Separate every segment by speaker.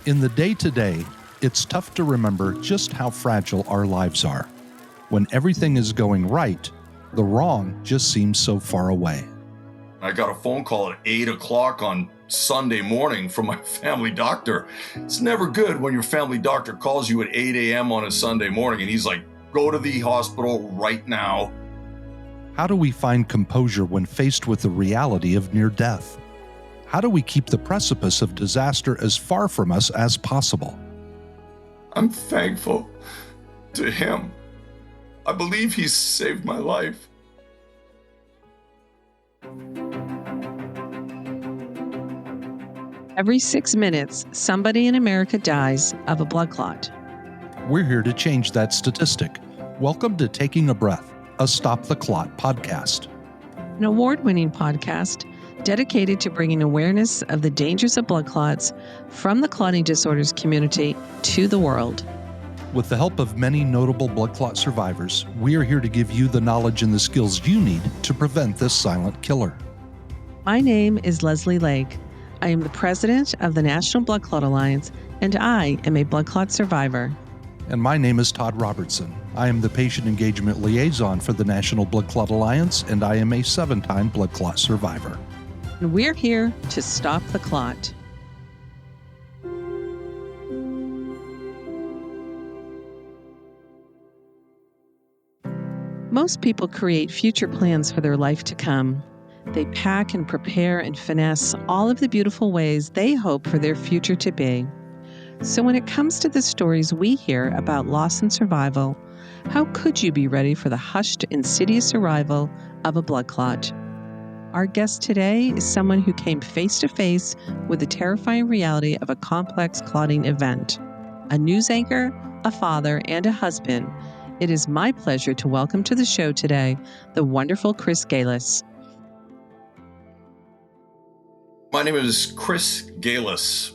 Speaker 1: In the day-to-day, it's tough to remember just how fragile our lives are. When everything is going right, the wrong just seems so far away.
Speaker 2: I got a phone call at 8 o'clock on Sunday morning from my family doctor. It's never good when your family doctor calls you at 8 a.m. on a Sunday morning and he's like, go to the hospital right now.
Speaker 1: How do we find composure when faced with the reality of near death? How do we keep the precipice of disaster as far from us as possible?
Speaker 2: I'm thankful to him. I believe he's saved my life.
Speaker 3: Every 6 minutes, somebody in America dies of a blood clot.
Speaker 1: We're here to change that statistic. Welcome to Taking a Breath, a Stop the Clot podcast.
Speaker 3: An award-winning podcast dedicated to bringing awareness of the dangers of blood clots from the clotting disorders community to the world.
Speaker 1: With the help of many notable blood clot survivors, we are here to give you the knowledge and the skills you need to prevent this silent killer.
Speaker 3: My name is Leslie Lake. I am the president of the National Blood Clot Alliance, and I am a blood clot survivor.
Speaker 1: And my name is Todd Robertson. I am the patient engagement liaison for the National Blood Clot Alliance, and I am a 7-time blood clot survivor.
Speaker 3: And we're here to stop the clot. Most people create future plans for their life to come. They pack and prepare and finesse all of the beautiful ways they hope for their future to be. So when it comes to the stories we hear about loss and survival, how could you be ready for the hushed, insidious arrival of a blood clot? Our guest today is someone who came face to face with the terrifying reality of a complex clotting event. A news anchor, a father, and a husband. It is my pleasure to welcome to the show today the wonderful Chris Gailus.
Speaker 2: My name is Chris Gailus.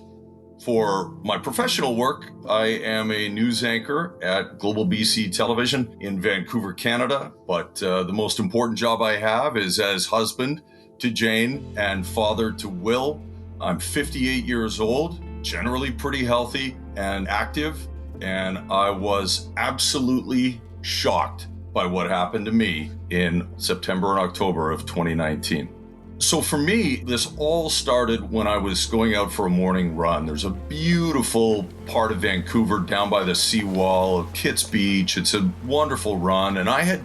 Speaker 2: For my professional work, I am a news anchor at Global BC Television in Vancouver, Canada. But the most important job I have is as husband to Jane and father to Will. I'm 58 years old, generally pretty healthy and active. And I was absolutely shocked by what happened to me in September and October of 2019. So for me, this all started when I was going out for a morning run. There's a beautiful part of Vancouver down by the seawall of Kitts Beach. It's a wonderful run. And I had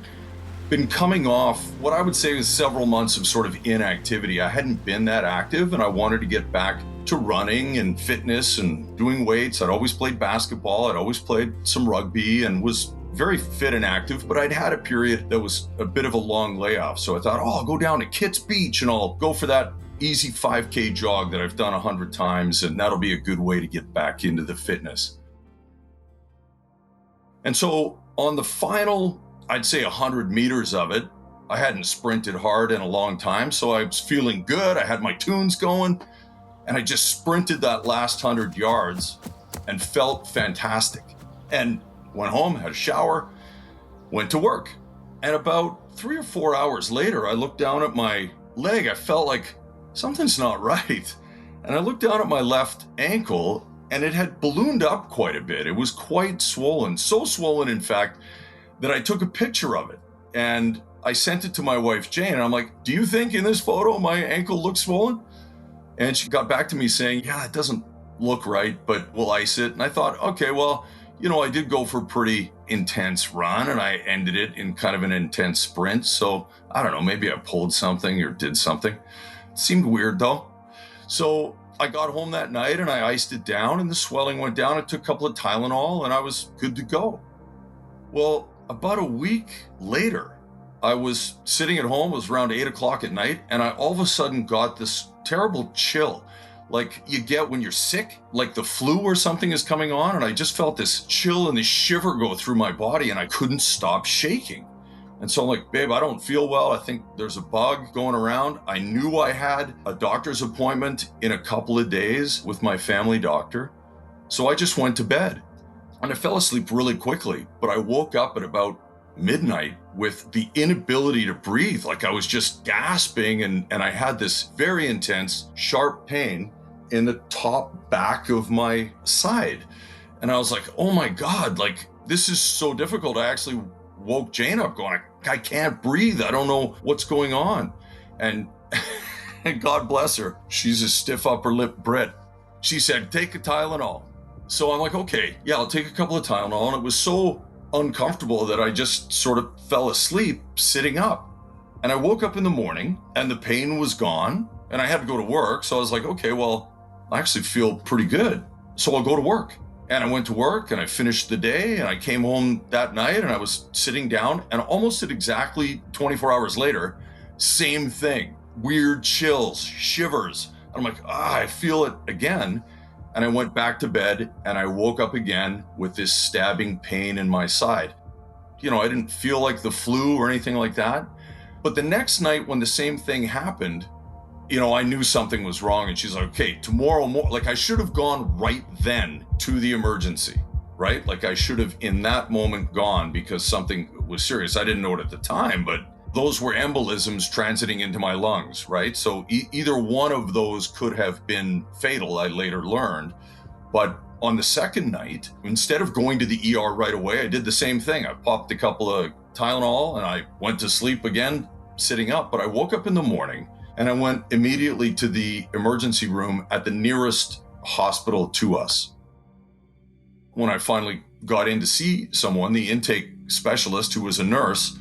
Speaker 2: been coming off what I would say was several months of sort of inactivity. I hadn't been that active and I wanted to get back to running and fitness and doing weights. I'd always played basketball. I'd always played some rugby and was very fit and active, but I'd had a period that was a bit of a long layoff. So I thought, I'll go down to Kitts Beach and I'll go for that easy 5K jog that I've done 100 times. And that'll be a good way to get back into the fitness. And so on the final, I'd say 100 meters of it, I hadn't sprinted hard in a long time. So I was feeling good. I had my tunes going and I just sprinted that last 100 yards and felt fantastic. And went home, had a shower, went to work. And about 3 or 4 hours later, I looked down at my leg. I felt like something's not right. And I looked down at my left ankle and it had ballooned up quite a bit. It was quite swollen, so swollen, in fact, that I took a picture of it. And I sent it to my wife, Jane. And I'm like, do you think in this photo my ankle looks swollen? And she got back to me saying, yeah, it doesn't look right, but we'll ice it. And I thought, okay, well, you know, I did go for a pretty intense run and I ended it in kind of an intense sprint. So I don't know, maybe I pulled something or did something. It seemed weird though. So I got home that night and I iced it down and the swelling went down. I took a couple of Tylenol and I was good to go. Well, about a week later, I was sitting at home. It was around 8 o'clock at night and I all of a sudden got this terrible chill. Like you get when you're sick, like the flu or something is coming on. And I just felt this chill and this shiver go through my body and I couldn't stop shaking. And so I'm like, babe, I don't feel well. I think there's a bug going around. I knew I had a doctor's appointment in a couple of days with my family doctor. So I just went to bed and I fell asleep really quickly. But I woke up at about midnight with the inability to breathe. Like I was just gasping and I had this very intense, sharp pain in the top back of my side. And I was like, oh my God, like this is so difficult. I actually woke Jane up going, I can't breathe. I don't know what's going on. And God bless her, she's a stiff upper lip Brit. She said, take a Tylenol. So I'm like, okay, yeah, I'll take a couple of Tylenol. And it was so uncomfortable that I just sort of fell asleep sitting up. And I woke up in the morning and the pain was gone and I had to go to work. So I was like, okay, well, I actually feel pretty good. So I'll go to work. And I went to work and I finished the day and I came home that night and I was sitting down and almost at exactly 24 hours later, same thing, weird chills, shivers. I'm like, I feel it again. And I went back to bed and I woke up again with this stabbing pain in my side. You know, I didn't feel like the flu or anything like that. But the next night when the same thing happened, you know, I knew something was wrong. And she's like, okay, tomorrow, like I should have gone right then to the emergency, right? Like I should have in that moment gone because something was serious. I didn't know it at the time, but those were embolisms transiting into my lungs, right? So either one of those could have been fatal, I later learned. But on the second night, instead of going to the ER right away, I did the same thing. I popped a couple of Tylenol and I went to sleep again, sitting up. But I woke up in the morning and I went immediately to the emergency room at the nearest hospital to us. When I finally got in to see someone, the intake specialist, who was a nurse,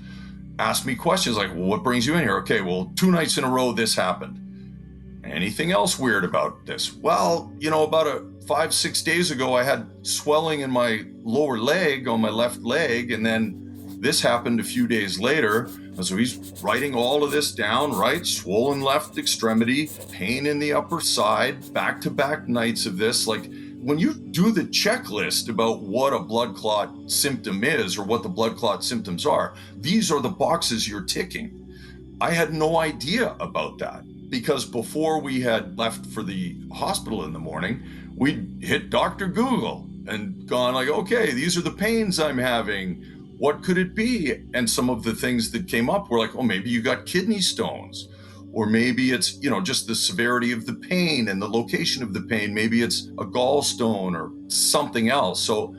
Speaker 2: asked me questions like, well, what brings you in here? Okay, well, 2 nights in a row, this happened. Anything else weird about this? Well, you know, about 5-6 days ago, I had swelling in my lower leg, on my left leg, and then this happened a few days later. And so he's writing all of this down, right? Swollen left extremity, pain in the upper side, back-to-back nights of this. Like, when you do the checklist about what a blood clot symptom is or what the blood clot symptoms are, these are the boxes you're ticking. I had no idea about that because before we had left for the hospital in the morning, we'd hit Dr. Google and gone like, okay, these are the pains I'm having. What could it be? And some of the things that came up were like, oh, maybe you got kidney stones. Or maybe it's, you know, just the severity of the pain and the location of the pain. Maybe it's a gallstone or something else. So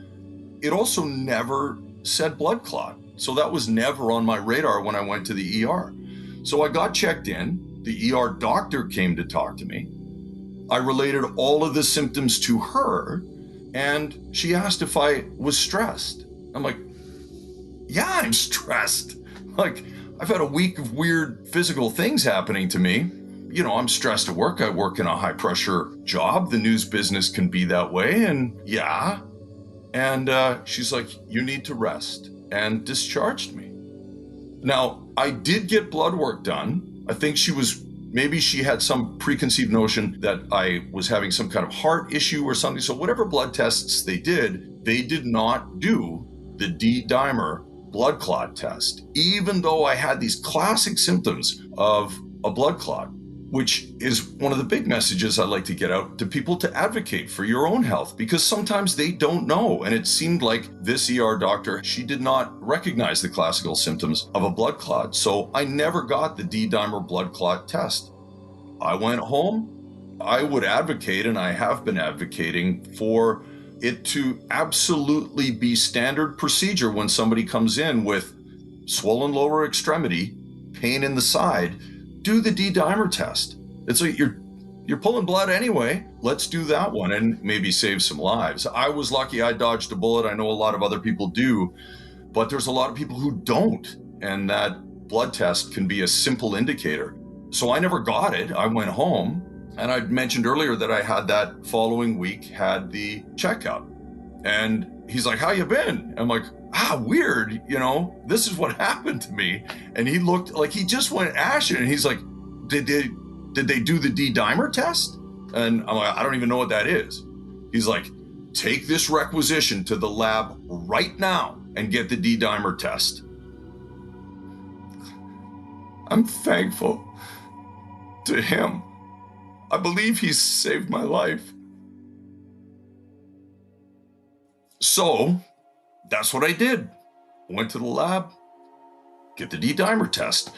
Speaker 2: it also never said blood clot. So that was never on my radar when I went to the ER. So I got checked in. The ER doctor came to talk to me. I related all of the symptoms to her and she asked if I was stressed. I'm like, yeah, I'm stressed. Like, I've had a week of weird physical things happening to me. You know, I'm stressed at work. I work in a high pressure job. The news business can be that way. And yeah. And she's like, you need to rest, and discharged me. Now, I did get blood work done. I think maybe she had some preconceived notion that I was having some kind of heart issue or something. So whatever blood tests they did not do the D-dimer blood clot test, even though I had these classic symptoms of a blood clot, which is one of the big messages I like to get out to people, to advocate for your own health, because sometimes they don't know. And it seemed like this ER doctor, she did not recognize the classical symptoms of a blood clot. So I never got the D-dimer blood clot test. I went home. I would advocate, and I have been advocating for it to absolutely be standard procedure when somebody comes in with swollen lower extremity, pain in the side, do the D-dimer test. It's like you're pulling blood anyway. Let's do that one and maybe save some lives. I was lucky I dodged a bullet. I know a lot of other people do, but there's a lot of people who don't. And that blood test can be a simple indicator. So I never got it. I went home. And I mentioned earlier that I had that following week, had the checkup. And he's like, how you been? I'm like, weird. You know, this is what happened to me. And he looked like he just went ashen. And he's like, did they do the D-dimer test? And I'm like, I don't even know what that is. He's like, take this requisition to the lab right now and get the D-dimer test. I'm thankful to him. I believe he's saved my life. So that's what I did. Went to the lab, get the D-dimer test.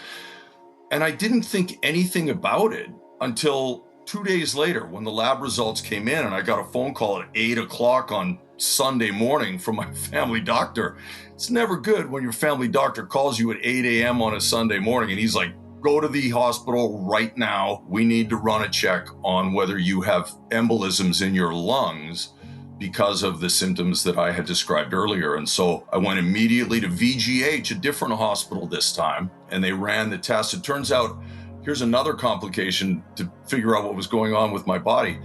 Speaker 2: And I didn't think anything about it until 2 days later, when the lab results came in and I got a phone call at 8 o'clock on Sunday morning from my family doctor. It's never good when your family doctor calls you at 8 a.m. on a Sunday morning and he's like, go to the hospital right now. We need to run a check on whether you have embolisms in your lungs because of the symptoms that I had described earlier. And so I went immediately to VGH, a different hospital this time, and they ran the test. It turns out, here's another complication to figure out what was going on with my body.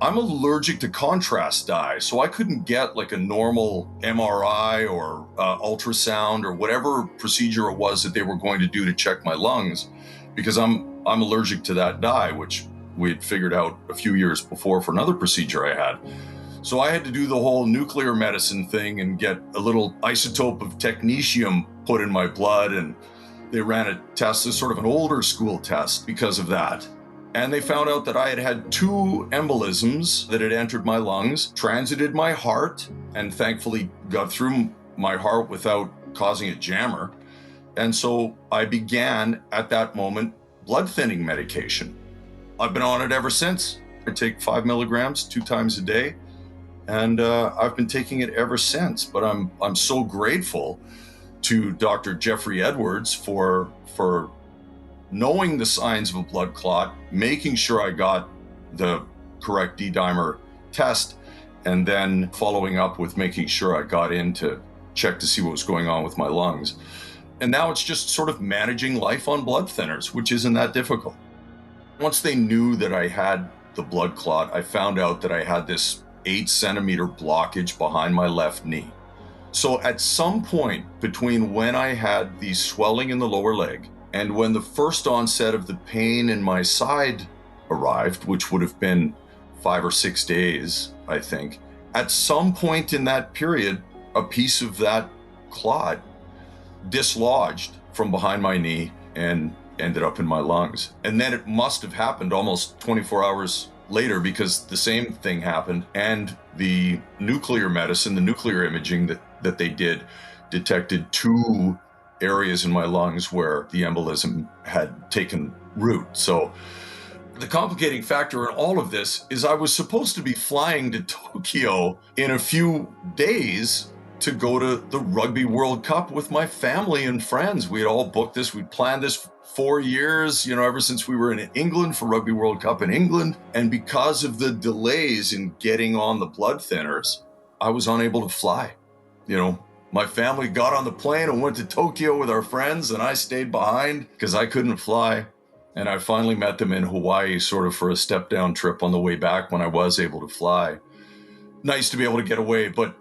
Speaker 2: I'm allergic to contrast dye, so I couldn't get like a normal MRI or ultrasound or whatever procedure it was that they were going to do to check my lungs, because I'm allergic to that dye, which we had figured out a few years before for another procedure I had. So I had to do the whole nuclear medicine thing and get a little isotope of technetium put in my blood, and they ran a test, a sort of an older school test because of that. And they found out that I had had 2 embolisms that had entered my lungs, transited my heart, and thankfully got through my heart without causing a jammer. And so I began at that moment blood thinning medication. I've been on it ever since. I take 5 milligrams 2 times a day, and I've been taking it ever since. But I'm so grateful to Dr. Jeffrey Edwards for knowing the signs of a blood clot, making sure I got the correct D-dimer test, and then following up with making sure I got in to check to see what was going on with my lungs. And now it's just sort of managing life on blood thinners, which isn't that difficult. Once they knew that I had the blood clot, I found out that I had this 8-centimeter blockage behind my left knee. So at some point between when I had the swelling in the lower leg and when the first onset of the pain in my side arrived, which would have been 5 or 6 days, I think, at some point in that period, a piece of that clot dislodged from behind my knee and ended up in my lungs. And then it must have happened almost 24 hours later, because the same thing happened, and the nuclear medicine, the nuclear imaging that they did detected 2 areas in my lungs where the embolism had taken root. So the complicating factor in all of this is I was supposed to be flying to Tokyo in a few days to go to the Rugby World Cup with my family and friends. We had all booked this. We'd planned this 4 years, ever since we were in England for Rugby World Cup in England. And because of the delays in getting on the blood thinners, I was unable to fly. My family got on the plane and went to Tokyo with our friends, and I stayed behind because I couldn't fly. And I finally met them in Hawaii, sort of for a step-down trip on the way back when I was able to fly. Nice to be able to get away, but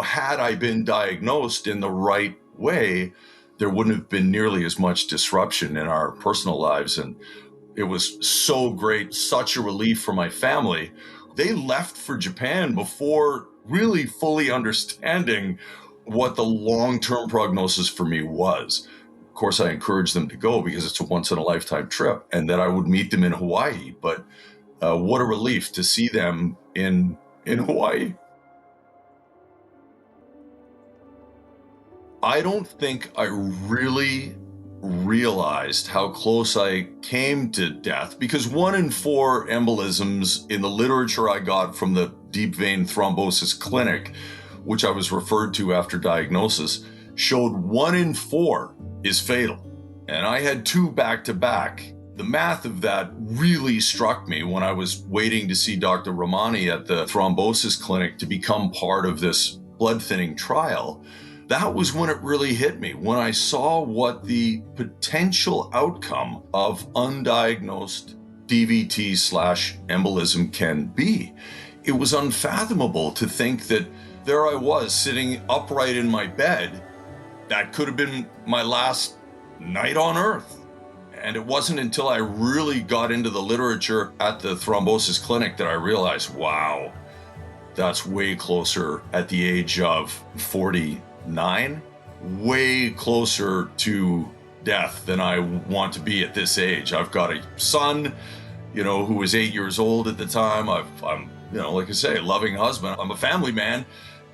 Speaker 2: had I been diagnosed in the right way, there wouldn't have been nearly as much disruption in our personal lives. And it was so great, such a relief for my family. They left for Japan before really fully understanding what the long-term prognosis for me was. Of course, I encouraged them to go because it's a once-in-a-lifetime trip, and that I would meet them in Hawaii. But what a relief to see them in Hawaii. I don't think I really realized how close I came to death, because 1 in 4 embolisms in the literature I got from the deep vein thrombosis clinic, which I was referred to after diagnosis, showed 1 in 4 is fatal. And I had 2 back to back. The math of that really struck me when I was waiting to see Dr. Ramani at the thrombosis clinic to become part of this blood thinning trial. That was when it really hit me, when I saw what the potential outcome of undiagnosed DVT/embolism can be. It was unfathomable to think that there I was sitting upright in my bed. That could have been my last night on Earth. And it wasn't until I really got into the literature at the thrombosis clinic that I realized, wow, that's way closer at the age of 49, way closer to death than I want to be at this age. I've got a son, who was 8 years old at the time. I'm like I say, a loving husband. I'm a family man,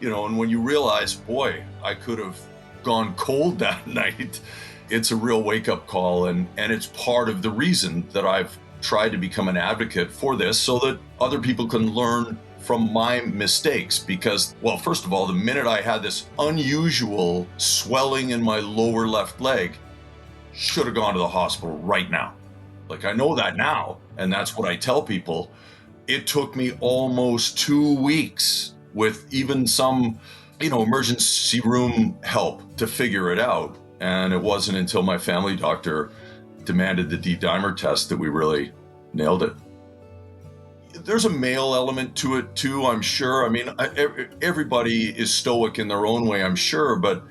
Speaker 2: and when you realize, boy, I could have gone cold that night, it's a real wake-up call, and it's part of the reason that I've tried to become an advocate for this so that other people can learn from my mistakes. Because, well, first of all, the minute I had this unusual swelling in my lower left leg, should have gone to the hospital right now. Like, I know that now, and that's what I tell people. It took me almost 2 weeks with even some, emergency room help to figure it out. And it wasn't until my family doctor demanded the D-dimer test that we really nailed it. There's a male element to it too, I'm sure. I mean, everybody is stoic in their own way, I'm sure, but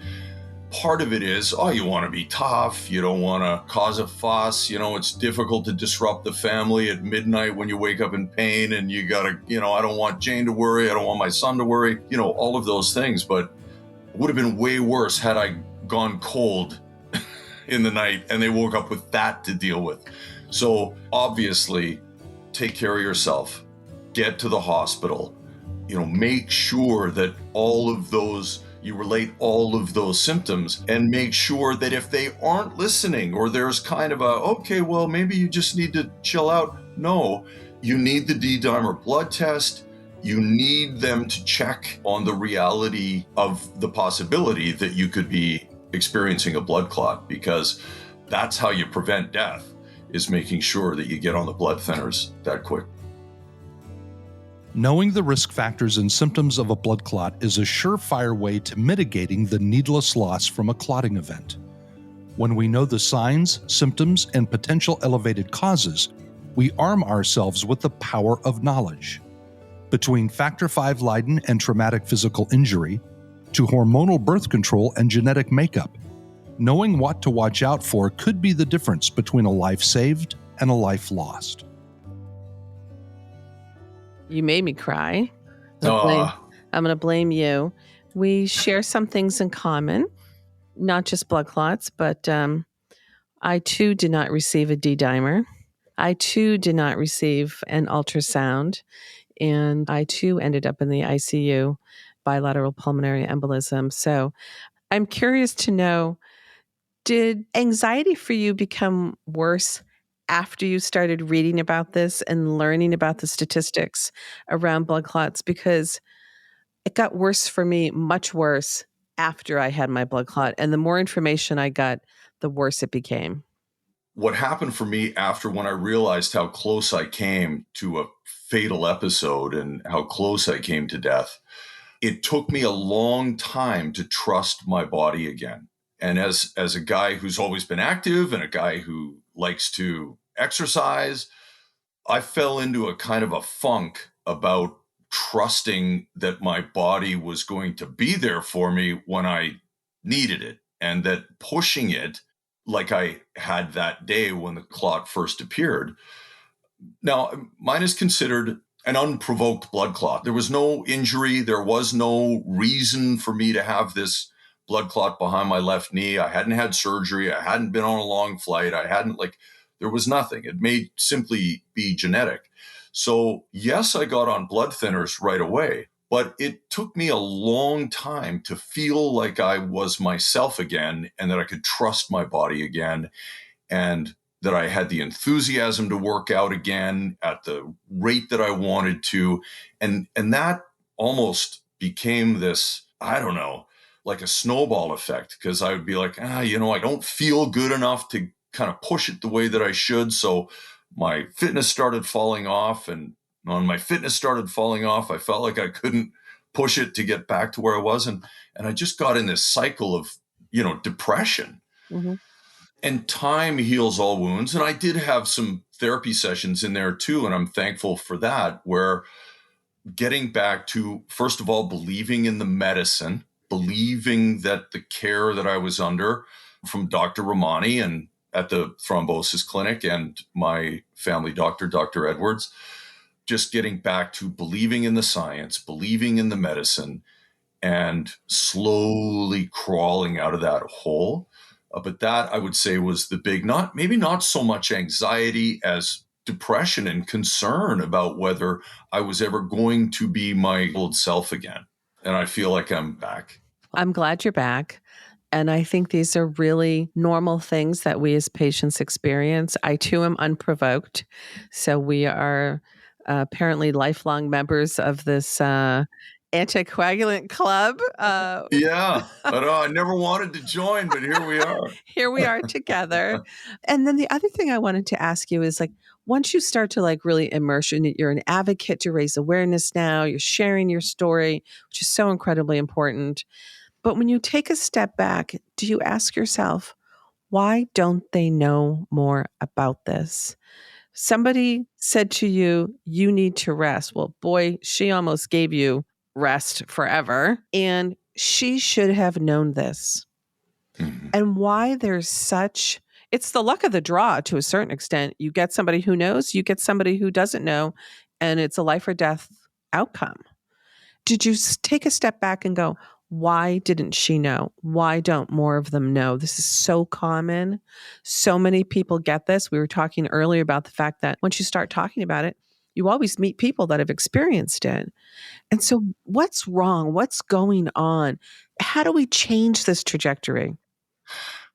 Speaker 2: part of it is, you want to be tough. You don't want to cause a fuss. It's difficult to disrupt the family at midnight when you wake up in pain and you got to, I don't want Jane to worry. I don't want my son to worry, all of those things. But it would have been way worse had I gone cold in the night and they woke up with that to deal with. So obviously, take care of yourself. Get to the hospital. Make sure that you relate all of those symptoms, and make sure that if they aren't listening, or there's kind of okay, well, maybe you just need to chill out. No, you need the D-dimer blood test. You need them to check on the reality of the possibility that you could be experiencing a blood clot, because that's how you prevent death, is making sure that you get on the blood thinners that quick.
Speaker 1: Knowing the risk factors and symptoms of a blood clot is a surefire way to mitigating the needless loss from a clotting event. When we know the signs, symptoms, and potential elevated causes, we arm ourselves with the power of knowledge. Between Factor V Leiden and traumatic physical injury, to hormonal birth control and genetic makeup, knowing what to watch out for could be the difference between a life saved and a life lost.
Speaker 3: You made me cry. I'm going to blame you. We share some things in common, not just blood clots, but I too did not receive a D-dimer. I too did not receive an ultrasound. And I too ended up in the ICU, bilateral pulmonary embolism. So I'm curious to know, did anxiety for you become worse after you started reading about this and learning about the statistics around blood clots? Because it got worse for me, much worse after I had my blood clot. And the more information I got, the worse it became.
Speaker 2: What happened for me after, when I realized how close I came to a fatal episode and how close I came to death, it took me a long time to trust my body again. And as a guy who's always been active and a guy who likes to exercise, I fell into a kind of a funk about trusting that my body was going to be there for me when I needed it, and that pushing it like I had that day when the clot first appeared. Now, mine is considered an unprovoked blood clot. There was no injury. There was no reason for me to have this blood clot behind my left knee. I hadn't had surgery. I hadn't been on a long flight. There was nothing. It may simply be genetic. So yes, I got on blood thinners right away, but it took me a long time to feel like I was myself again, and that I could trust my body again, and that I had the enthusiasm to work out again at the rate that I wanted to. And that almost became this, I don't know, like a snowball effect, because I would be like, I don't feel good enough to kind of push it the way that I should. So my fitness started falling off, and when my fitness started falling off, I felt like I couldn't push it to get back to where I was. And I just got in this cycle of, depression.
Speaker 3: Mm-hmm.
Speaker 2: And time heals all wounds. And I did have some therapy sessions in there too. And I'm thankful for that, where getting back to, first of all, believing in the medicine, believing that the care that I was under from Dr. Romani and at the thrombosis clinic, and my family doctor, Dr. Edwards, just getting back to believing in the science, believing in the medicine, and slowly crawling out of that hole. But that, I would say, was the big, maybe not so much anxiety as depression and concern about whether I was ever going to be my old self again. And I feel like I'm back.
Speaker 3: I'm glad you're back. And I think these are really normal things that we as patients experience. I too am unprovoked. So we are apparently lifelong members of this anticoagulant club.
Speaker 2: Yeah. I know. I never wanted to join, but here we are.
Speaker 3: Here we are together. And then the other thing I wanted to ask you is like, once you start to like really immerse in it, you're an advocate to raise awareness now, you're sharing your story, which is so incredibly important. But when you take a step back, do you ask yourself, why don't they know more about this? Somebody said to you, you need to rest. Well, boy, she almost gave you rest forever. And she should have known this.
Speaker 2: Mhm.
Speaker 3: And why there's such, it's the luck of the draw to a certain extent. You get somebody who knows, you get somebody who doesn't know, and it's a life or death outcome. Did you take a step back and go, why didn't she know? Why don't more of them know? This is so common. So many people get this. We were talking earlier about the fact that once you start talking about it, you always meet people that have experienced it. And so what's wrong? What's going on? How do we change this trajectory?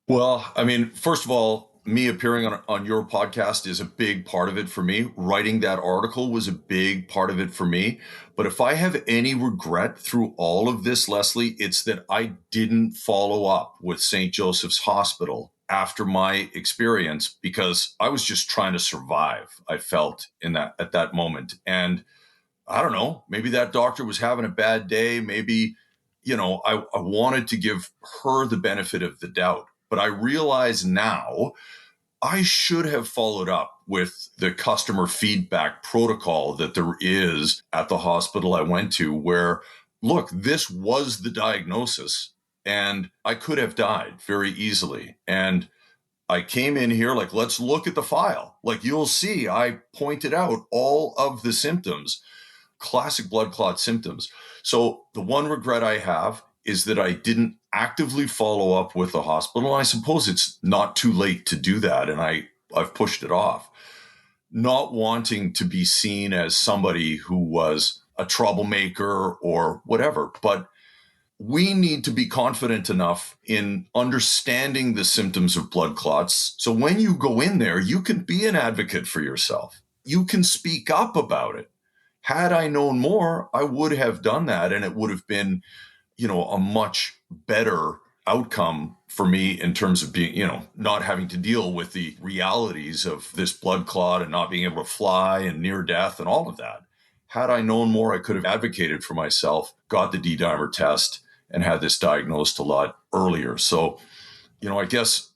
Speaker 2: Well, I mean, first of all, me appearing on your podcast is a big part of it for me. Writing that article was a big part of it for me. But if I have any regret through all of this, Leslie, it's that I didn't follow up with St. Joseph's Hospital after my experience because I was just trying to survive. I felt at that moment. And I don't know, maybe that doctor was having a bad day. Maybe, I wanted to give her the benefit of the doubt. But I realize now I should have followed up with the customer feedback protocol that there is at the hospital I went to where, look, this was the diagnosis and I could have died very easily. And I came in here like, let's look at the file. Like you'll see, I pointed out all of the symptoms, classic blood clot symptoms. So the one regret I have is that I didn't actively follow up with the hospital. I suppose it's not too late to do that. And I've pushed it off, not wanting to be seen as somebody who was a troublemaker or whatever. But we need to be confident enough in understanding the symptoms of blood clots. So when you go in there, you can be an advocate for yourself. You can speak up about it. Had I known more, I would have done that. And it would have been, a much better outcome for me in terms of being, not having to deal with the realities of this blood clot and not being able to fly and near death and all of that. Had I known more, I could have advocated for myself, got the D-dimer test, and had this diagnosed a lot earlier. So, I guess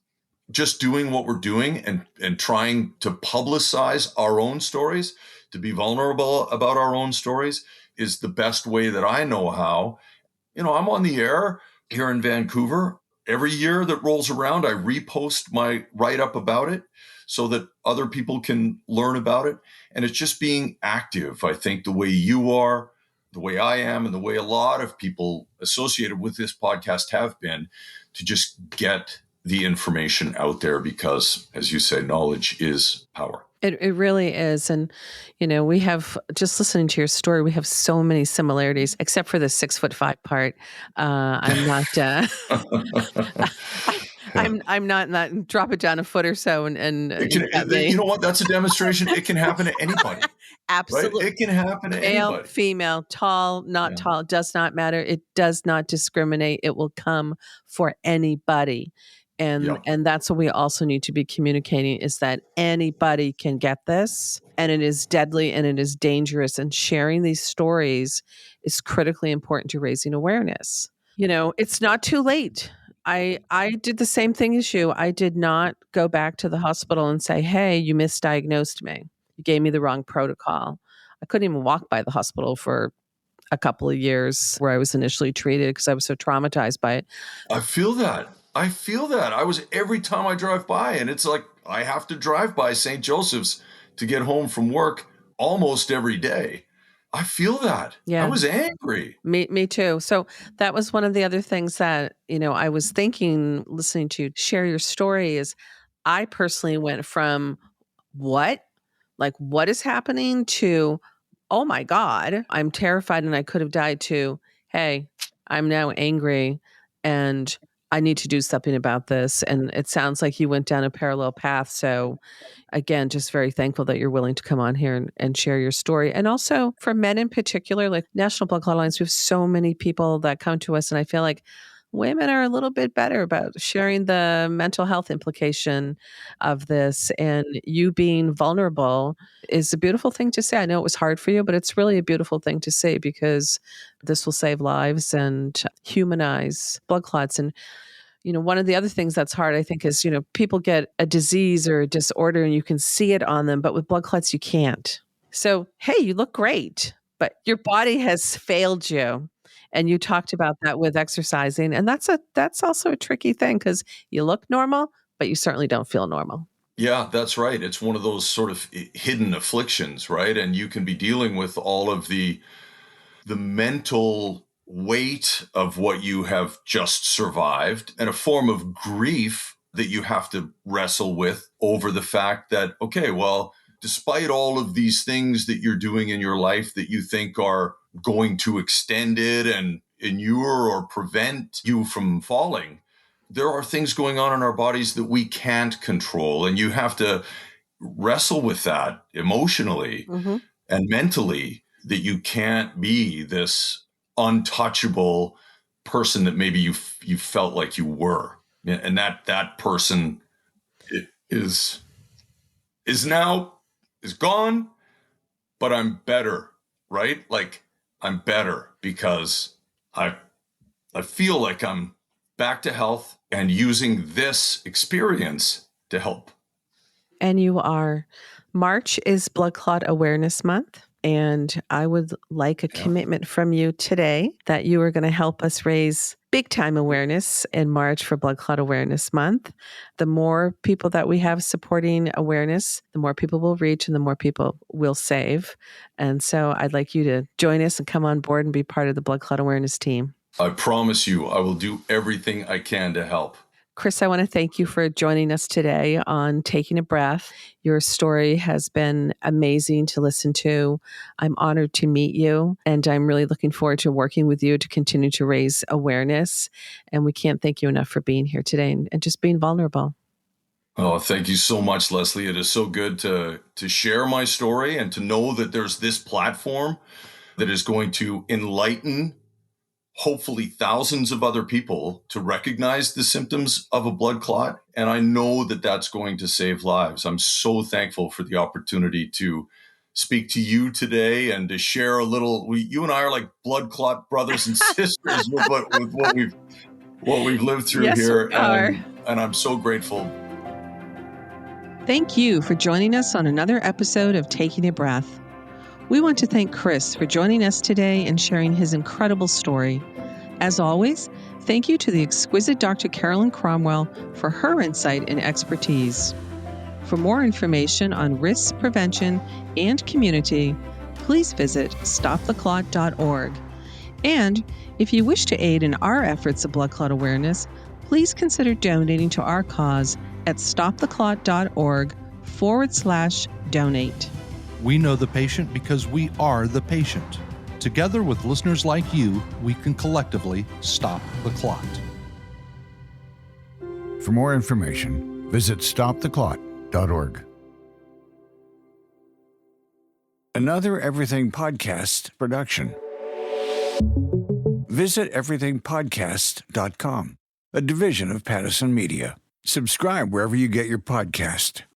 Speaker 2: just doing what we're doing and trying to publicize our own stories, to be vulnerable about our own stories is the best way that I know how. I'm on the air here in Vancouver. Every year that rolls around, I repost my write-up about it so that other people can learn about it. And it's just being active. I think the way you are, the way I am, and the way a lot of people associated with this podcast have been, to just get the information out there because, as you say, knowledge is power.
Speaker 3: It really is. And, we have, just listening to your story, we have so many similarities, except for the 6'5" part. I'm not, I'm not in that, drop it down a foot or so and you got me.
Speaker 2: You know what? That's a demonstration. It can happen to anybody.
Speaker 3: Absolutely.
Speaker 2: Right? It can happen to
Speaker 3: Male,
Speaker 2: anybody.
Speaker 3: female, tall, not tall, does not matter. It does not discriminate. It will come for anybody. And that's what we also need to be communicating is that anybody can get this and it is deadly and it is dangerous. And sharing these stories is critically important to raising awareness. It's not too late. I did the same thing as you. I did not go back to the hospital and say, hey, you misdiagnosed me. You gave me the wrong protocol. I couldn't even walk by the hospital for a couple of years where I was initially treated because I was so traumatized by it.
Speaker 2: I feel that. Every time I drive by, and it's like I have to drive by St. Joseph's to get home from work almost every day. I feel that.
Speaker 3: Yeah.
Speaker 2: I was angry.
Speaker 3: Me too. So that was one of the other things that, I was thinking, listening to you share your story is I personally went from what is happening to, oh my God, I'm terrified and I could have died to, hey, I'm now angry and I need to do something about this. And it sounds like you went down a parallel path. So again, just very thankful that you're willing to come on here and share your story. And also for men in particular, like National Blood Clot Alliance, we have so many people that come to us, and I feel like women are a little bit better about sharing the mental health implication of this. And you being vulnerable is a beautiful thing to say. I know it was hard for you, but it's really a beautiful thing to say, because this will save lives and humanize blood clots. And one of the other things that's hard, I think, is, people get a disease or a disorder and you can see it on them, but with blood clots, you can't. So, hey, you look great, but your body has failed you. And you talked about that with exercising. And that's also a tricky thing, because you look normal, but you certainly don't feel normal.
Speaker 2: Yeah, that's right. It's one of those sort of hidden afflictions, right? And you can be dealing with all of the mental weight of what you have just survived, and a form of grief that you have to wrestle with over the fact that, okay, well, despite all of these things that you're doing in your life that you think are going to extend it and inure or prevent you from falling, there are things going on in our bodies that we can't control. And you have to wrestle with that emotionally and mentally, that you can't be this untouchable person that maybe you felt like you were. And that person is gone, but I'm better, right? Like, I'm better because I feel like I'm back to health and using this experience to help.
Speaker 3: And you are. March is Blood Clot Awareness Month. And I would like a commitment from you today that you are going to help us raise big time awareness in March for Blood Clot Awareness Month. The more people that we have supporting awareness, the more people will reach and the more people will save. And so I'd like you to join us and come on board and be part of the Blood Clot Awareness team.
Speaker 2: I promise you, I will do everything I can to help.
Speaker 3: Chris, I want to thank you for joining us today on Taking a Breath. Your story has been amazing to listen to. I'm honored to meet you, and I'm really looking forward to working with you to continue to raise awareness. And we can't thank you enough for being here today and just being vulnerable.
Speaker 2: Oh, thank you so much, Leslie. It is so good to share my story and to know that there's this platform that is going to enlighten hopefully thousands of other people to recognize the symptoms of a blood clot. And I know that that's going to save lives. I'm so thankful for the opportunity to speak to you today and to share a little. You and I are like blood clot brothers and sisters with what we've lived through here.
Speaker 3: We are.
Speaker 2: And I'm so grateful.
Speaker 3: Thank you for joining us on another episode of Taking a Breath. We want to thank Chris for joining us today and sharing his incredible story. As always, thank you to the exquisite Dr. Carolyn Cromwell for her insight and expertise. For more information on risks prevention and community, please visit stoptheclot.org. And if you wish to aid in our efforts of blood clot awareness, please consider donating to our cause at stoptheclot.org/donate.
Speaker 1: We know the patient because we are the patient. Together with listeners like you, we can collectively stop the clot.
Speaker 4: For more information, visit stoptheclot.org. Another Everything Podcast production. Visit everythingpodcast.com, a division of Pattison Media. Subscribe wherever you get your podcast